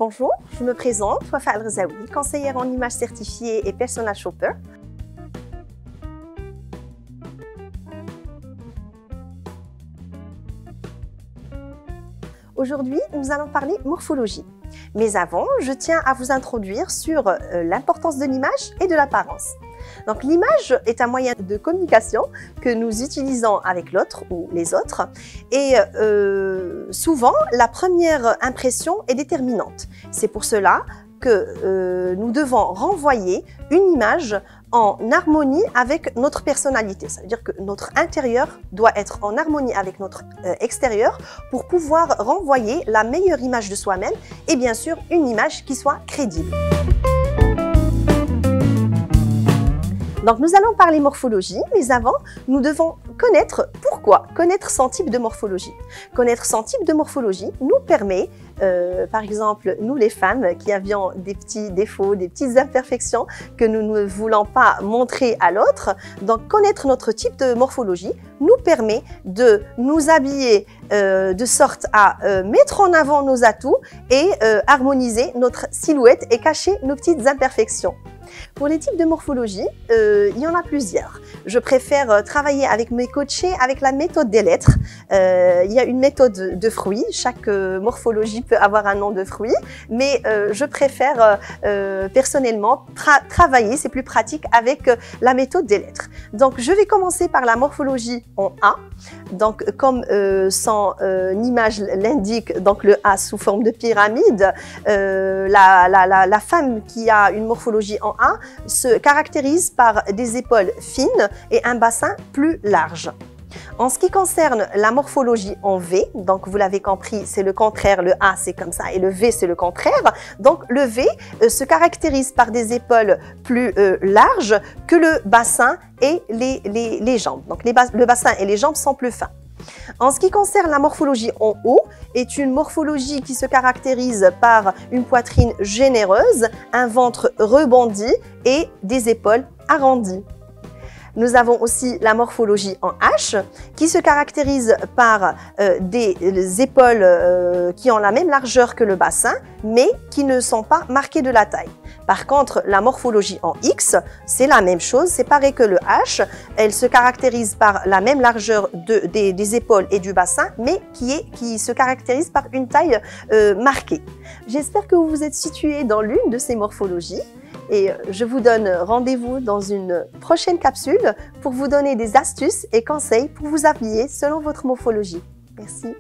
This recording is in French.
Bonjour, je me présente, Wafa Al-Rezaoui, conseillère en images certifiée et personal shopper. Aujourd'hui, nous allons parler morphologie. Mais avant, je tiens à vous introduire sur l'importance de l'image et de l'apparence. Donc l'image est un moyen de communication que nous utilisons avec l'autre ou les autres et souvent la première impression est déterminante. C'est pour cela que nous devons renvoyer une image en harmonie avec notre personnalité. Ça veut dire que notre intérieur doit être en harmonie avec notre extérieur pour pouvoir renvoyer la meilleure image de soi-même et bien sûr une image qui soit crédible. Donc nous allons parler morphologie, mais avant, nous devons connaître pourquoi, connaître son type de morphologie. Connaître son type de morphologie nous permet, par exemple, nous les femmes qui avions des petits défauts, des petites imperfections que nous ne voulons pas montrer à l'autre, donc connaître notre type de morphologie nous permet de nous habiller de sorte à mettre en avant nos atouts et harmoniser notre silhouette et cacher nos petites imperfections. Pour les types de morphologie, il y en a plusieurs. Je préfère travailler avec mes coachés avec la méthode des lettres. Il y a une méthode de fruits. Chaque morphologie peut avoir un nom de fruit, mais je préfère personnellement travailler, c'est plus pratique, avec la méthode des lettres. Donc, je vais commencer par la morphologie en A. Donc, comme son image l'indique, donc le A sous forme de pyramide, la femme qui a une morphologie en A se caractérise par des épaules fines et un bassin plus large. En ce qui concerne la morphologie en V, donc vous l'avez compris, c'est le contraire, le A c'est comme ça et le V c'est le contraire. Donc le V se caractérise par des épaules plus larges que le bassin et les jambes. Donc le bassin et les jambes sont plus fins. En ce qui concerne la morphologie en haut, est une morphologie qui se caractérise par une poitrine généreuse, un ventre rebondi et des épaules arrondies. Nous avons aussi la morphologie en H qui se caractérise par des épaules qui ont la même largeur que le bassin mais qui ne sont pas marquées de la taille. Par contre, la morphologie en X, c'est la même chose, c'est pareil que le H. Elle se caractérise par la même largeur des épaules et du bassin, mais qui se caractérise par une taille marquée. J'espère que vous vous êtes situé dans l'une de ces morphologies et je vous donne rendez-vous dans une prochaine capsule pour vous donner des astuces et conseils pour vous habiller selon votre morphologie. Merci.